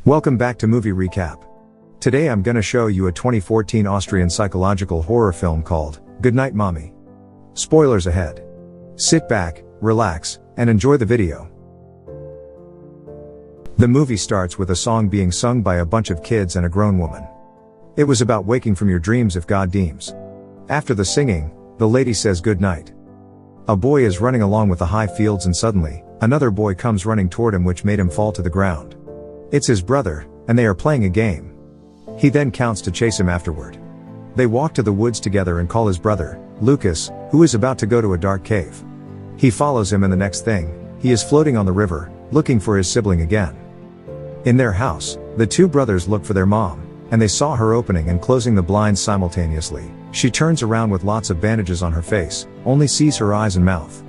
Welcome back to Movie Recap. Today I'm gonna show you a 2014 Austrian psychological horror film called Goodnight Mommy. Spoilers ahead. Sit back, relax, and enjoy the video. The movie starts with a song being sung by a bunch of kids and a grown woman. It was about waking from your dreams if God deems. After the singing, the lady says good night. A boy is running along with the high fields and suddenly, another boy comes running toward him which made him fall to the ground. It's his brother, and they are playing a game. He then counts to chase him afterward. They walk to the woods together and call his brother, Lucas, who is about to go to a dark cave. He follows him and the next thing, he is floating on the river, looking for his sibling again. In their house, the two brothers look for their mom, and they saw her opening and closing the blinds simultaneously. She turns around with lots of bandages on her face, only sees her eyes and mouth.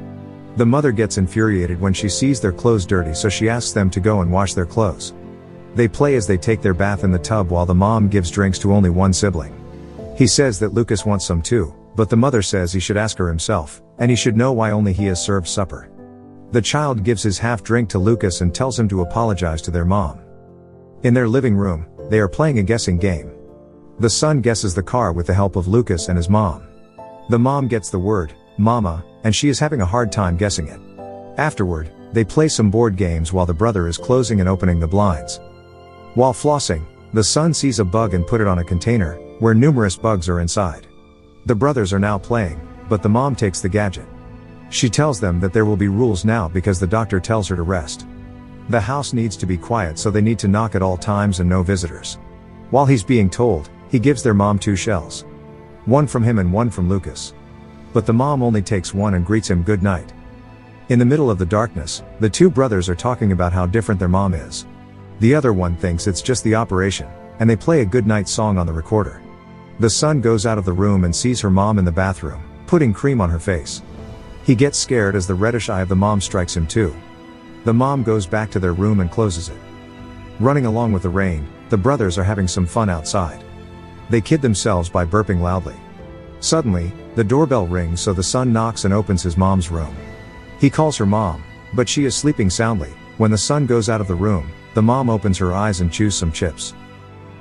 The mother gets infuriated when she sees their clothes dirty, so she asks them to go and wash their clothes. They play as they take their bath in the tub while the mom gives drinks to only one sibling. He says that Lucas wants some too, but the mother says he should ask her himself, and he should know why only he has served supper. The child gives his half drink to Lucas and tells him to apologize to their mom. In their living room, they are playing a guessing game. The son guesses the car with the help of Lucas and his mom. The mom gets the word, mama, and she is having a hard time guessing it. Afterward, they play some board games while the brother is closing and opening the blinds. While flossing, the son sees a bug and put it on a container, where numerous bugs are inside. The brothers are now playing, but the mom takes the gadget. She tells them that there will be rules now because the doctor tells her to rest. The house needs to be quiet, so they need to knock at all times and no visitors. While he's being told, he gives their mom 2 shells. One from him and one from Lucas. But the mom only takes one and greets him good night. In the middle of the darkness, the two brothers are talking about how different their mom is. The other one thinks it's just the operation, and they play a goodnight song on the recorder. The son goes out of the room and sees her mom in the bathroom, putting cream on her face. He gets scared as the reddish eye of the mom strikes him too. The mom goes back to their room and closes it. Running along with the rain, the brothers are having some fun outside. They kid themselves by burping loudly. Suddenly, the doorbell rings, so the son knocks and opens his mom's room. He calls her mom, but she is sleeping soundly. When the son goes out of the room, the mom opens her eyes and chews some chips.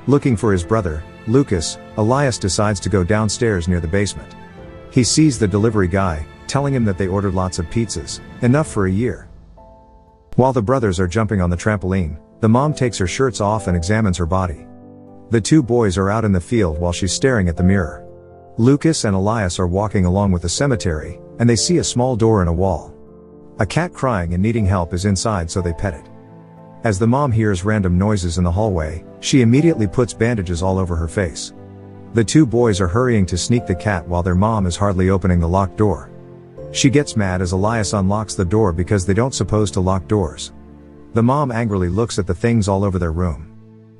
Looking for his brother, Lucas, Elias decides to go downstairs near the basement. He sees the delivery guy, telling him that they ordered lots of pizzas, enough for a year. While the brothers are jumping on the trampoline, the mom takes her shirts off and examines her body. The two boys are out in the field while she's staring at the mirror. Lucas and Elias are walking along with the cemetery, and they see a small door in a wall. A cat crying and needing help is inside, so they pet it. As the mom hears random noises in the hallway, she immediately puts bandages all over her face. The two boys are hurrying to sneak the cat while their mom is hardly opening the locked door. She gets mad as Elias unlocks the door because they don't suppose to lock doors. The mom angrily looks at the things all over their room.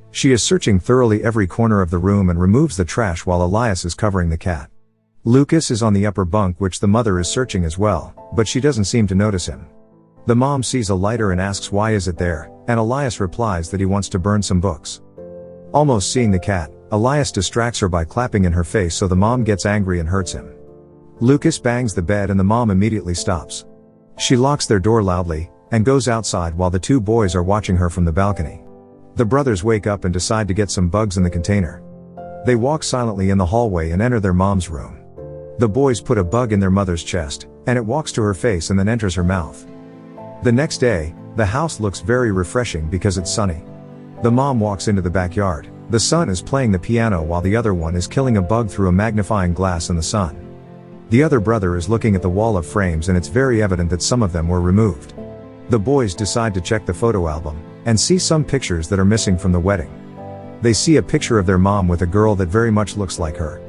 She is searching thoroughly every corner of the room and removes the trash while Elias is covering the cat. Lucas is on the upper bunk, which the mother is searching as well, but she doesn't seem to notice him. The mom sees a lighter and asks why is it there, and Elias replies that he wants to burn some books. Almost seeing the cat, Elias distracts her by clapping in her face, so the mom gets angry and hurts him. Lucas bangs the bed and the mom immediately stops. She locks their door loudly, and goes outside while the two boys are watching her from the balcony. The brothers wake up and decide to get some bugs in the container. They walk silently in the hallway and enter their mom's room. The boys put a bug in their mother's chest, and it walks to her face and then enters her mouth. The next day, the house looks very refreshing because it's sunny. The mom walks into the backyard. The son is playing the piano while the other one is killing a bug through a magnifying glass in the sun. The other brother is looking at the wall of frames, and it's very evident that some of them were removed. The boys decide to check the photo album, and see some pictures that are missing from the wedding. They see a picture of their mom with a girl that very much looks like her.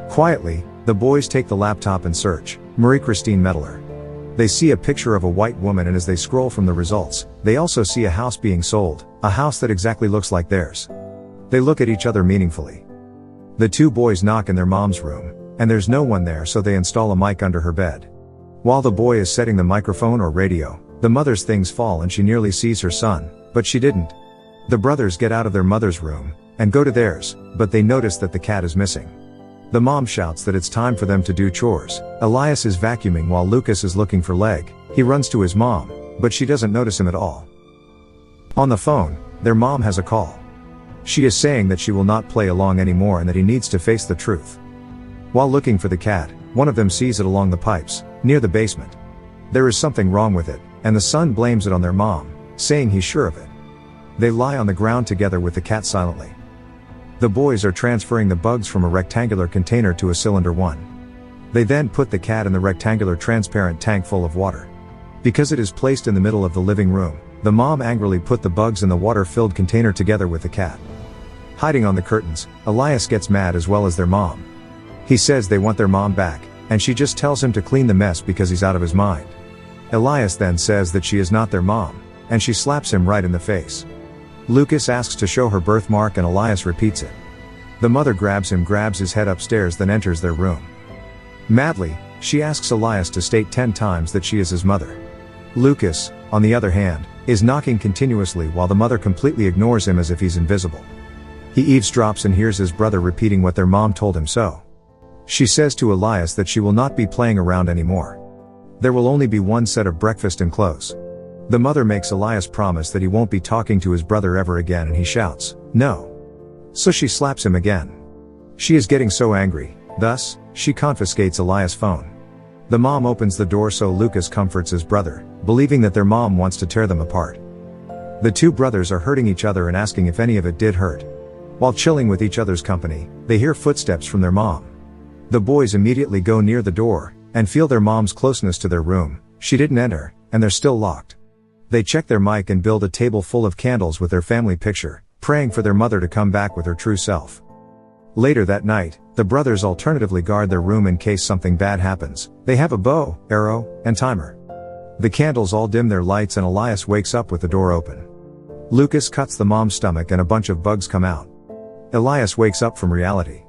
Quietly, the boys take the laptop and search, Marie-Christine Mettler. They see a picture of a white woman, and as they scroll from the results, they also see a house being sold, a house that exactly looks like theirs. They look at each other meaningfully. The two boys knock in their mom's room, and there's no one there, so they install a mic under her bed. While the boy is setting the microphone or radio, the mother's things fall and she nearly sees her son, but she didn't. The brothers get out of their mother's room, and go to theirs, but they notice that the cat is missing. The mom shouts that it's time for them to do chores. Elias is vacuuming while Lucas is looking for leg. He runs to his mom, but she doesn't notice him at all. On the phone, their mom has a call. She is saying that she will not play along anymore and that he needs to face the truth. While looking for the cat, one of them sees it along the pipes, near the basement. There is something wrong with it, and the son blames it on their mom, saying he's sure of it. They lie on the ground together with the cat silently. The boys are transferring the bugs from a rectangular container to a cylinder one. They then put the cat in the rectangular transparent tank full of water. Because it is placed in the middle of the living room, the mom angrily put the bugs in the water-filled container together with the cat. Hiding on the curtains, Elias gets mad as well as their mom. He says they want their mom back, and she just tells him to clean the mess because he's out of his mind. Elias then says that she is not their mom, and she slaps him right in the face. Lucas asks to show her birthmark and Elias repeats it. The mother grabs his head upstairs, then enters their room. Madly, she asks Elias to state 10 times that she is his mother. Lucas, on the other hand, is knocking continuously while the mother completely ignores him as if he's invisible. He eavesdrops and hears his brother repeating what their mom told him so. She says to Elias that she will not be playing around anymore. There will only be one set of breakfast and clothes. The mother makes Elias promise that he won't be talking to his brother ever again, and he shouts, "No." So she slaps him again. She is getting so angry, thus, she confiscates Elias' phone. The mom opens the door so Lucas comforts his brother, believing that their mom wants to tear them apart. The two brothers are hurting each other and asking if any of it did hurt. While chilling with each other's company, they hear footsteps from their mom. The boys immediately go near the door, and feel their mom's closeness to their room. She didn't enter, and they're still locked. They check their mic and build a table full of candles with their family picture, praying for their mother to come back with her true self. Later that night, the brothers alternatively guard their room in case something bad happens. They have a bow, arrow, and timer. The candles all dim their lights and Elias wakes up with the door open. Lucas cuts the mom's stomach and a bunch of bugs come out. Elias wakes up from reality.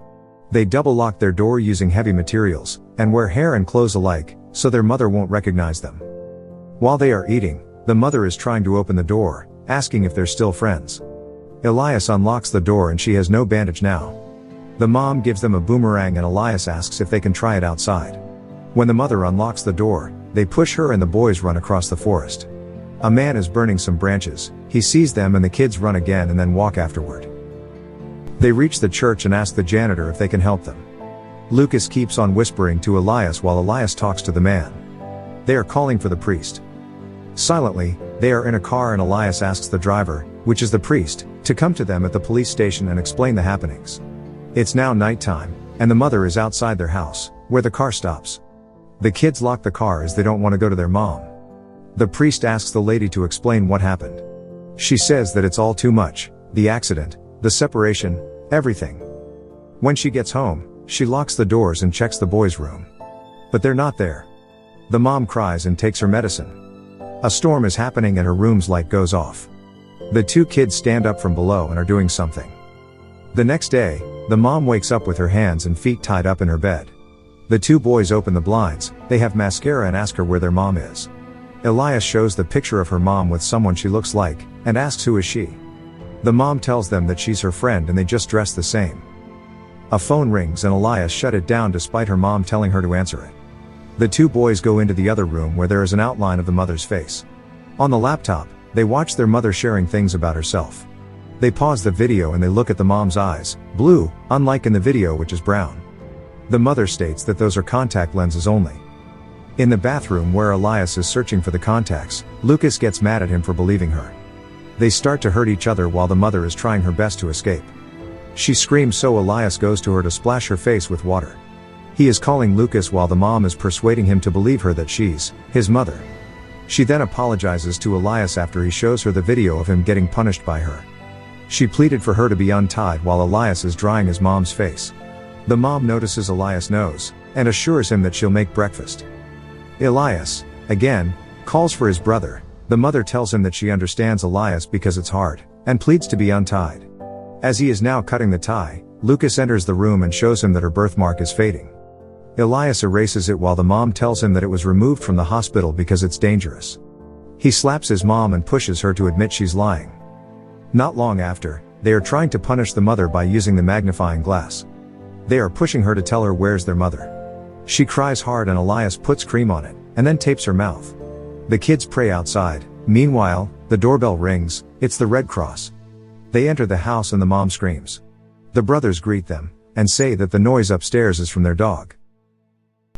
They double lock their door using heavy materials, and wear hair and clothes alike, so their mother won't recognize them. While they are eating, the mother is trying to open the door, asking if they're still friends. Elias unlocks the door and she has no bandage now. The mom gives them a boomerang and Elias asks if they can try it outside. When the mother unlocks the door, they push her and the boys run across the forest. A man is burning some branches, he sees them and the kids run again and then walk afterward. They reach the church and ask the janitor if they can help them. Lucas keeps on whispering to Elias while Elias talks to the man. They are calling for the priest. Silently, they are in a car and Elias asks the driver, which is the priest, to come to them at the police station and explain the happenings. It's now nighttime, and the mother is outside their house, where the car stops. The kids lock the car as they don't want to go to their mom. The priest asks the lady to explain what happened. She says that it's all too much, the accident, the separation, everything. When she gets home, she locks the doors and checks the boys' room. But they're not there. The mom cries and takes her medicine. A storm is happening and her room's light goes off. The two kids stand up from below and are doing something. The next day, the mom wakes up with her hands and feet tied up in her bed. The two boys open the blinds, they have mascara and ask her where their mom is. Elias shows the picture of her mom with someone she looks like, and asks who is she. The mom tells them that she's her friend and they just dress the same. A phone rings and Elias shut it down despite her mom telling her to answer it. The two boys go into the other room where there is an outline of the mother's face. On the laptop, they watch their mother sharing things about herself. They pause the video and they look at the mom's eyes, blue, unlike in the video which is brown. The mother states that those are contact lenses only. In the bathroom where Elias is searching for the contacts, Lucas gets mad at him for believing her. They start to hurt each other while the mother is trying her best to escape. She screams so Elias goes to her to splash her face with water. He is calling Lucas while the mom is persuading him to believe her that she's his mother. She then apologizes to Elias after he shows her the video of him getting punished by her. She pleaded for her to be untied while Elias is drying his mom's face. The mom notices Elias' nose, and assures him that she'll make breakfast. Elias, again, calls for his brother. The mother tells him that she understands Elias because it's hard, and pleads to be untied. As he is now cutting the tie, Lucas enters the room and shows him that her birthmark is fading. Elias erases it while the mom tells him that it was removed from the hospital because it's dangerous. He slaps his mom and pushes her to admit she's lying. Not long after, they are trying to punish the mother by using the magnifying glass. They are pushing her to tell her where's their mother. She cries hard and Elias puts cream on it, and then tapes her mouth. The kids pray outside. Meanwhile, the doorbell rings. It's the Red Cross. They enter the house and the mom screams. The brothers greet them, and say that the noise upstairs is from their dog.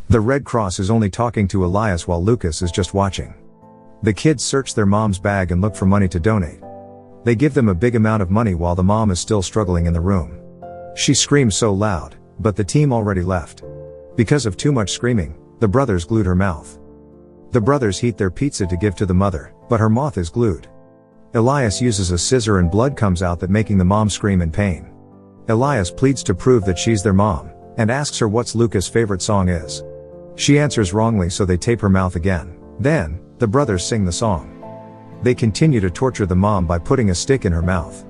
The Red Cross is only talking to Elias while Lucas is just watching. The kids search their mom's bag and look for money to donate. They give them a big amount of money while the mom is still struggling in the room. She screams so loud, but the team already left. Because of too much screaming, the brothers glued her mouth. The brothers heat their pizza to give to the mother, but her mouth is glued. Elias uses a scissor and blood comes out that making the mom scream in pain. Elias pleads to prove that she's their mom, and asks her what's Lucas' favorite song is. She answers wrongly, so they tape her mouth again. Then, the brothers sing the song. They continue to torture the mom by putting a stick in her mouth.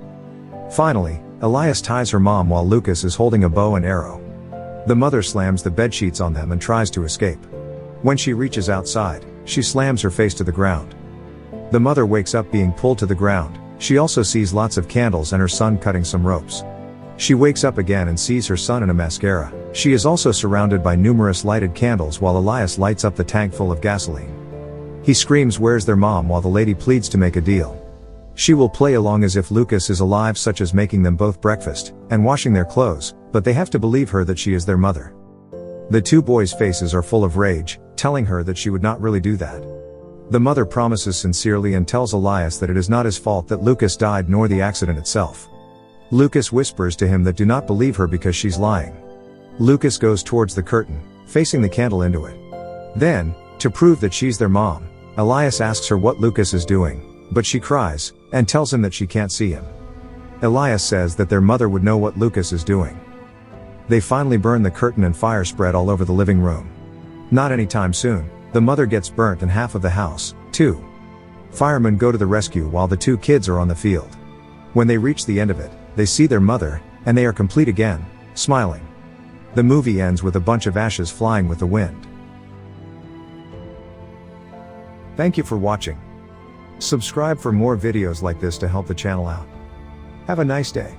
Finally, Elias ties her mom while Lucas is holding a bow and arrow. The mother slams the bedsheets on them and tries to escape. When she reaches outside, she slams her face to the ground. The mother wakes up being pulled to the ground. She also sees lots of candles and her son cutting some ropes. She wakes up again and sees her son in a mascara. She is also surrounded by numerous lighted candles while Elias lights up the tank full of gasoline. He screams where's their mom while the lady pleads to make a deal. She will play along as if Lucas is alive, such as making them both breakfast and washing their clothes, but they have to believe her that she is their mother. The two boys' faces are full of rage, telling her that she would not really do that. The mother promises sincerely and tells Elias that it is not his fault that Lucas died nor the accident itself. Lucas whispers to him that do not believe her because she's lying. Lucas goes towards the curtain, facing the candle into it. Then, to prove that she's their mom, Elias asks her what Lucas is doing, but she cries, and tells him that she can't see him. Elias says that their mother would know what Lucas is doing. They finally burn the curtain and fire spread all over the living room. Not anytime soon, the mother gets burnt and half of the house, too. Firemen go to the rescue while the two kids are on the field. When they reach the end of it, they see their mother, and they are complete again, smiling. The movie ends with a bunch of ashes flying with the wind. Thank you for watching. Subscribe for more videos like this to help the channel out. Have a nice day.